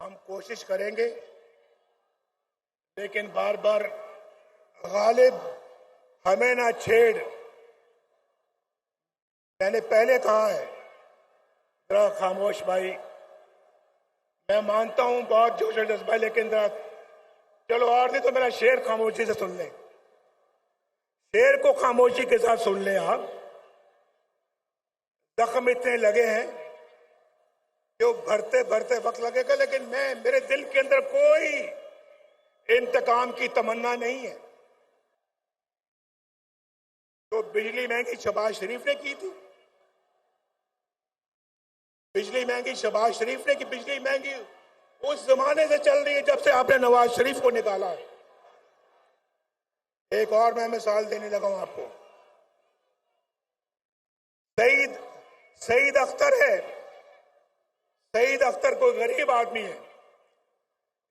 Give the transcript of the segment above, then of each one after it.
हम कोशिश करेंगे, लेकिन बार बार गालिब हमें ना छेड़। मैंने पहले कहा है, जरा खामोश भाई। मैं मानता हूं बहुत जोश और जज्बा, लेकिन जरा चलो और नहीं तो मेरा शेर खामोशी से सुन लें। शेर को खामोशी के साथ सुन लें आप। जख्म इतने लगे हैं कि वो भरते भरते वक्त लगेगा, लेकिन मेरे दिल के अंदर कोई इंतकाम की तमन्ना नहीं है। तो बिजली महंगी शहबाज शरीफ ने की थी, बिजली महंगी शहबाज शरीफ ने की। बिजली महंगी उस जमाने से चल रही है जब से आपने नवाज शरीफ को निकाला है। एक और मैं मिसाल देने लगा हूं आपको। सईद अख्तर है। सईद अख्तर कोई गरीब आदमी है।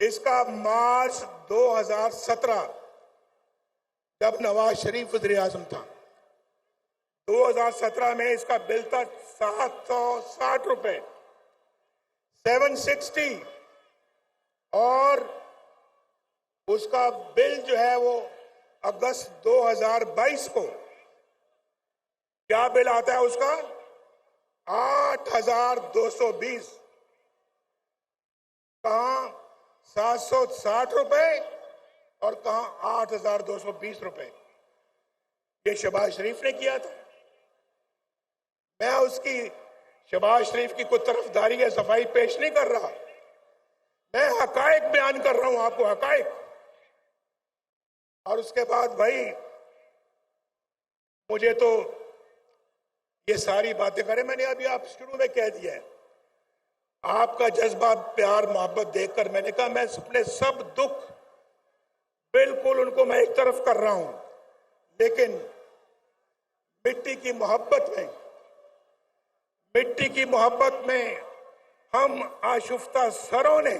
इसका मार्च 2017 जब नवाज शरीफ वज़ीर आज़म था, 2017 में इसका बिल था 760 रुपए, 760। और उसका बिल जो है वो अगस्त 2022 को क्या बिल आता है उसका? 8,220। कहां 760 रुपए और कहां 8,220 रुपए। ये शहबाज शरीफ ने किया था। मैं उसकी शहबाज शरीफ की कोई तरफदारी या सफाई पेश नहीं कर रहा, मैं हकायक बयान कर रहा हूं आपको, हकायक। और उसके बाद भाई मुझे तो ये सारी बातें करें, मैंने अभी आप शुरू में कह दिया है। आपका जज्बा प्यार मोहब्बत देखकर मैंने कहा मैं अपने सब दुख बिल्कुल उनको मैं एक तरफ कर रहा हूं, लेकिन मिट्टी की मोहब्बत में हम आशुफ्ता सरों ने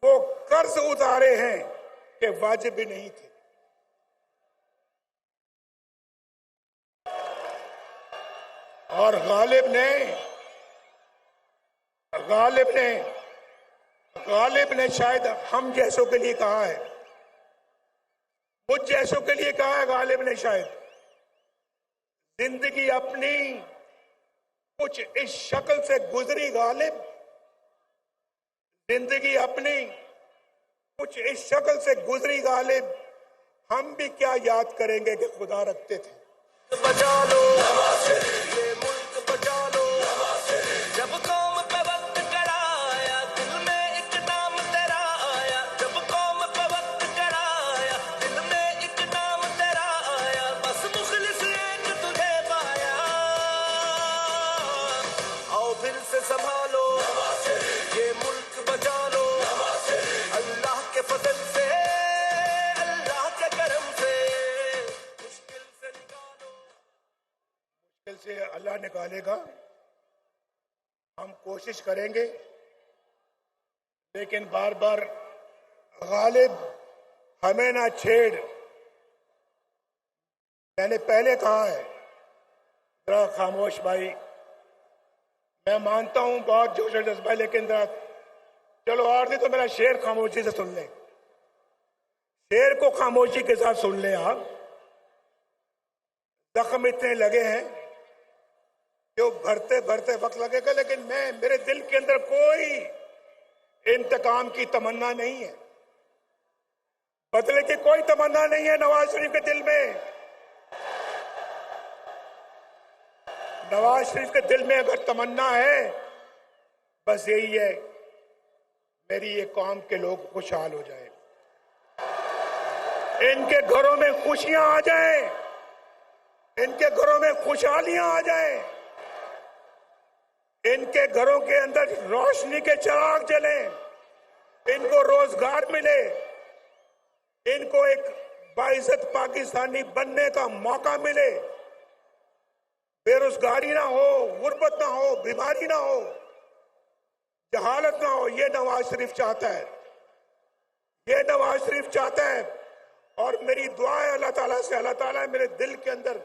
वो कर्ज उतारे हैं कि वाजिब भी नहीं थे। और गालिब ने शायद हम जैसों के लिए कहा है, मुझ जैसों के लिए कहा है गालिब ने शायद, जिंदगी अपनी कुछ इस शक्ल से गुजरी गालिब, जिंदगी अपनी कुछ इस शक्ल से गुजरी गालिब, हम भी क्या याद करेंगे कि खुदा रखते थे। बचा लो ये मुल्क, बचा लो। जब कौम पे वक्त कराया, दिल में एक नाम तेरा आया। जब कौम पे वक्त कराया, दिल में एक नाम तेरा आया। बस मुखलिस एक तुझे पाया। आओ फिर से संभालो ये मुल्क, बचा लो। अल्लाह के फजल से, अल्लाह के करम से, मुश्किल से निकालो। मुश्किल से अल्लाह निकालेगा। हम कोशिश करेंगे, लेकिन बार बार गालिब हमें ना छेड़। मैंने पहले कहा है, जरा खामोश भाई। मैं मानता हूं बहुत जोश और जज्बा, लेकिन जरा चलो और नहीं तो मेरा शेर खामोशी से सुन लें। शेर को खामोशी के साथ सुन लें आप। जख्म इतने लगे हैं कि वो भरते भरते वक्त लगेगा, लेकिन मेरे दिल के अंदर कोई इंतकाम की तमन्ना नहीं है। बदले की कोई तमन्ना नहीं है नवाज शरीफ के दिल में। नवाज शरीफ के दिल में अगर तमन्ना है, बस यही है, मेरी ये कौम के लोग खुशहाल हो जाए, इनके घरों में खुशियां आ जाएं, इनके घरों में खुशहालियां आ जाएं, इनके घरों के अंदर रोशनी के चिराग जलें, इनको रोजगार मिले, इनको एक बाइज्जत पाकिस्तानी बनने का मौका मिले, बेरोजगारी ना हो, गुर्बत ना हो, बीमारी ना हो, जहालत ना हो। ये नवाज शरीफ चाहता है, ये नवाज शरीफ चाहता है। और मेरी दुआ है अल्लाह ताला से, अल्लाह ताला मेरे दिल के अंदर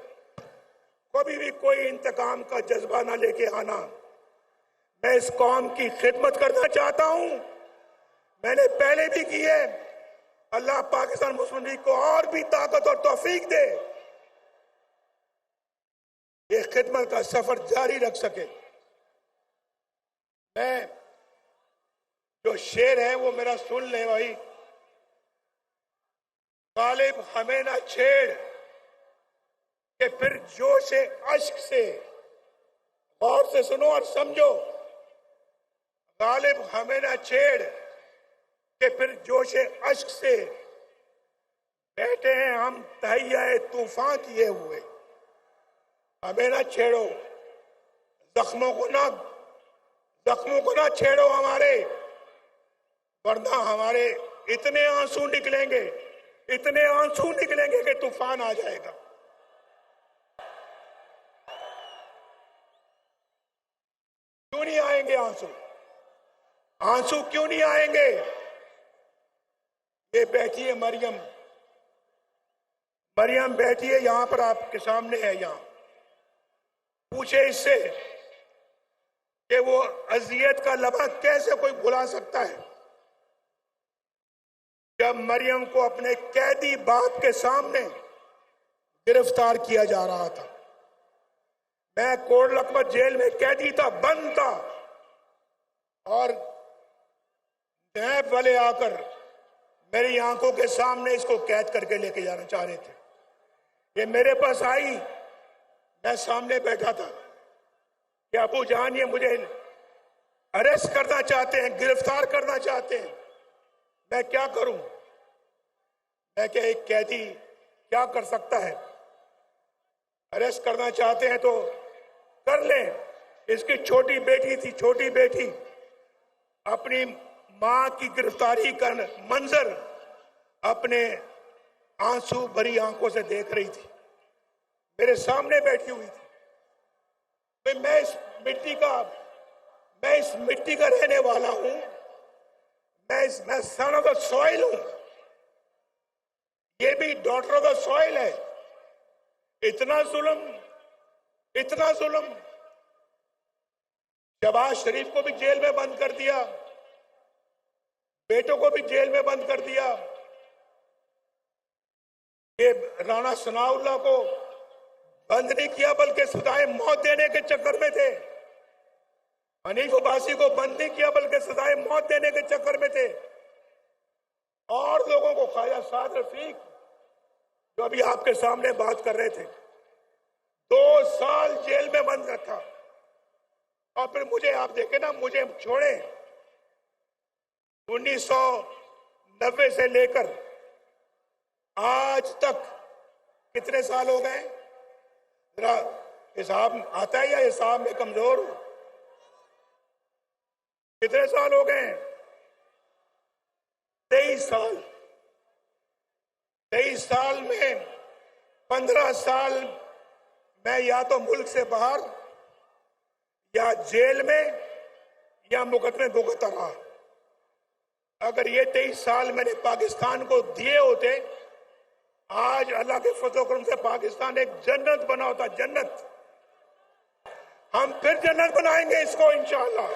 कभी भी कोई इंतकाम का जज्बा ना लेके आना। मैं इस कौम की खिदमत करना चाहता हूं। मैंने पहले भी की है। अल्लाह पाकिस्तान मुस्लिम लीग को और भी ताकत और तौफीक दे, ये खिदमत का सफर जारी रख सके। मैं जो शेर है वो मेरा सुन ले भाई। गालिब हमें ना छेड़ कि फिर जोश अश्क से, गौर से सुनो और समझो। गालिब हमें ना छेड़ कि फिर जोश अश्क से, बैठे हैं हम तहैया तूफान किए हुए। हमें ना छेड़ो, जख्मों को ना छेड़ो हमारे, वरना हमारे इतने आंसू निकलेंगे कि तूफान आ जाएगा। क्यों नहीं आएंगे आंसू क्यों नहीं आएंगे? ये बैठी है मरियम बैठी है यहां पर, आपके सामने है। यहां पूछे इससे कि वो अजियत का लम्हा कैसे कोई भुला सकता है, जब मरियम को अपने कैदी बाप के सामने गिरफ्तार किया जा रहा था। मैं कोट लखपत जेल में कैदी था, बंद था, और नैब वाले आकर मेरी आंखों के सामने इसको कैद करके लेके जाना चाह रहे थे। ये मेरे पास आई, मैं सामने बैठा था कि अबू जान ये मुझे अरेस्ट करना चाहते हैं, गिरफ्तार करना चाहते हैं, मैं क्या करूं? मैं क्या, एक कैदी क्या कर सकता है? अरेस्ट करना चाहते हैं तो कर लें। इसकी छोटी बेटी थी, छोटी बेटी अपनी मां की गिरफ्तारी का मंजर अपने आंसू भरी आंखों से देख रही थी, मेरे सामने बैठी हुई थी। मैं इस मिट्टी का रहने वाला हूं, मैं सन ऑफ द सॉइल हूं, ये भी डॉटर ऑफ द सॉइल है। इतना जुल्म शहबाज शरीफ को भी जेल में बंद कर दिया, बेटों को भी जेल में बंद कर दिया। ये राणा सनाउल्लाह को बंद नहीं किया बल्कि सजाए मौत देने के चक्कर में थे। हनीफ अब्बासी को बंद नहीं किया बल्कि सजाए मौत देने के चक्कर में थे। और लोगों को, ख्वाजा साद रफीक जो अभी आपके सामने बात कर रहे थे, 2 साल जेल में बंद रखा। और फिर मुझे, आप देखे ना, मुझे छोड़े। 1990 से लेकर आज तक कितने साल हो गए? जरा हिसाब आता है या हिसाब में कमजोर हो? कितने साल हो गए? 23 साल। 23 साल में 15 साल मैं या तो मुल्क से बाहर, या जेल में, या मुकदमे भुगतता रहा। अगर ये 23 साल मैंने पाकिस्तान को दिए होते, आज अल्लाह के फजल करम से पाकिस्तान एक जन्नत बना होता, जन्नत। हम फिर जन्नत बनाएंगे इसको इंशाअल्लाह।